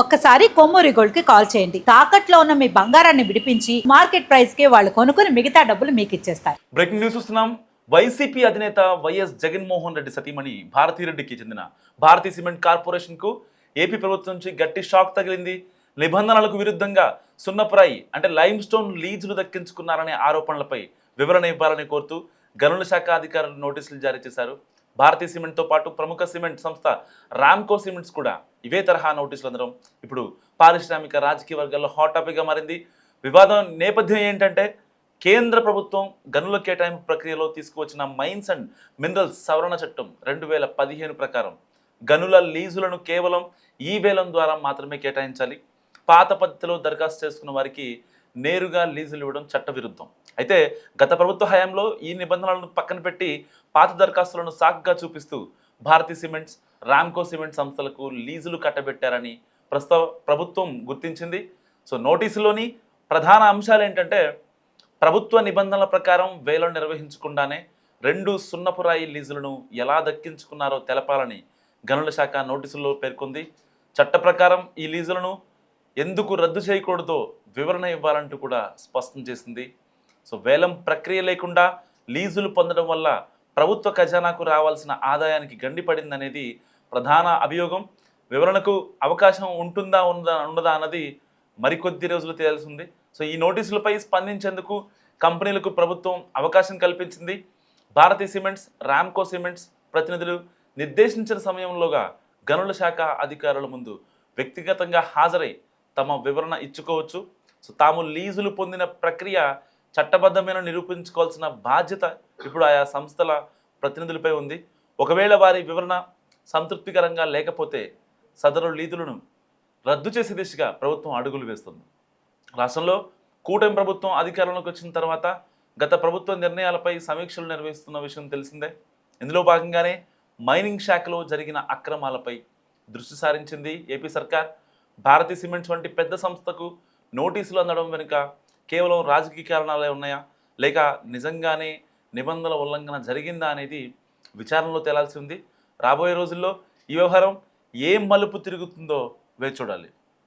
ఒక్కసారి కొమ్మూరి గోల్డ్ కి కాల్ చేయండి. తాకట్లో ఉన్న మీ బంగారాన్ని విడిపించి మార్కెట్ ప్రైస్ కి వాళ్ళు కొనుక్కుని మిగతా డబ్బులు మీకు ఇచ్చేస్తారు. బ్రేకింగ్ న్యూస్ చూస్తున్నాం. వైసీపీ అధినేత వైఎస్ జగన్మోహన్ రెడ్డి సతీమణి భారతీరెడ్డికి చెందిన భారతీ సిమెంట్ కార్పొరేషన్ కు ఏపీ ప్రభుత్వం నుంచి గట్టి షాక్ తగిలింది. నిబంధనలకు విరుద్ధంగా సున్నపురాయి అంటే లైమ్ స్టోన్ లీజులు దక్కించుకున్నారనే ఆరోపణలపై వివరణ ఇవ్వాలని కోరుతూ గనుల శాఖ అధికారులు నోటీసులు జారీ చేశారు. భారతీ సిమెంట్తో పాటు ప్రముఖ సిమెంట్ సంస్థ రామ్కో సిమెంట్స్ కూడా ఇవే తరహా నోటీసులు అందడం ఇప్పుడు పారిశ్రామిక రాజకీయ వర్గాల్లో హాట్ టాపిక్గా మారింది. వివాదం నేపథ్యం ఏంటంటే కేంద్ర ప్రభుత్వం గనుల కేటాయింపు ప్రక్రియలో తీసుకువచ్చిన మైన్స్ అండ్ మినరల్స్ సవరణ చట్టం 2015 ప్రకారం గనుల లీజులను కేవలం ఈ వేలం ద్వారా మాత్రమే కేటాయించాలి. పాత పద్ధతిలో దరఖాస్తు చేసుకున్న వారికి నేరుగా లీజులు ఇవ్వడం చట్టవిరుద్ధం. అయితే గత ప్రభుత్వ హయాంలో ఈ నిబంధనలను పక్కన పెట్టి పాత దరఖాస్తులను సాకుగా చూపిస్తూ భారతీ సిమెంట్స్, రామ్కో సిమెంట్ సంస్థలకు లీజులు కట్టబెట్టారని ప్రస్తుత ప్రభుత్వం గుర్తించింది. సో నోటీసులోని ప్రధాన అంశాలు ఏంటంటే ప్రభుత్వ నిబంధనల ప్రకారం వేలం నిర్వహించకుండానే 2 సున్నపురాయి లీజులను ఎలా దక్కించుకున్నారో తెలపాలని గనుల శాఖ నోటీసుల్లో పేర్కొంది. చట్ట ప్రకారం ఈ లీజులను ఎందుకు రద్దు చేయకూడదో వివరణ ఇవ్వాలంటూ కూడా స్పష్టం చేసింది. సో వేలం ప్రక్రియ లేకుండా లీజులు పొందడం వల్ల ప్రభుత్వ ఖజానాకు రావాల్సిన ఆదాయానికి గండిపడిందనేది ప్రధాన అభియోగం. వివరణకు అవకాశం ఉంటుందా ఉండదా అన్నది మరికొద్ది రోజులు తేల్సింది. సో ఈ నోటీసులపై స్పందించేందుకు కంపెనీలకు ప్రభుత్వం అవకాశం కల్పించింది. భారతీ సిమెంట్స్, రామ్కో సిమెంట్స్ ప్రతినిధులు నిర్దేశించిన సమయంలోగా గనుల శాఖ అధికారుల ముందు వ్యక్తిగతంగా హాజరై తమ వివరణ ఇచ్చుకోవచ్చు. సో తాము లీజులు పొందిన ప్రక్రియ చట్టబద్ధమైన నిరూపించుకోవాల్సిన బాధ్యత ఇప్పుడు ఆయా సంస్థల ప్రతినిధులపై ఉంది. ఒకవేళ వారి వివరణ సంతృప్తికరంగా లేకపోతే సదరు లీజులను రద్దు చేసే దిశగా ప్రభుత్వం అడుగులు వేస్తుంది. రాష్ట్రంలో కూటమి ప్రభుత్వం అధికారంలోకి వచ్చిన తర్వాత గత ప్రభుత్వ నిర్ణయాలపై సమీక్షలు నిర్వహిస్తున్న విషయం తెలిసిందే. ఇందులో భాగంగానే మైనింగ్ శాఖలో జరిగిన అక్రమాలపై దృష్టి సారించింది ఏపీ సర్కార్. భారతీ సిమెంట్స్ వంటి పెద్ద సంస్థకు నోటీసులు అందడం వెనుక కేవలం రాజకీయ కారణాలే ఉన్నాయా, లేక నిజంగానే నిబంధనల ఉల్లంఘన జరిగిందా అనేది విచారణలో తేలాల్సి ఉంది. రాబోయే రోజుల్లో ఈ వ్యవహారం ఏం మలుపు తిరుగుతుందో వేచి చూడాలి.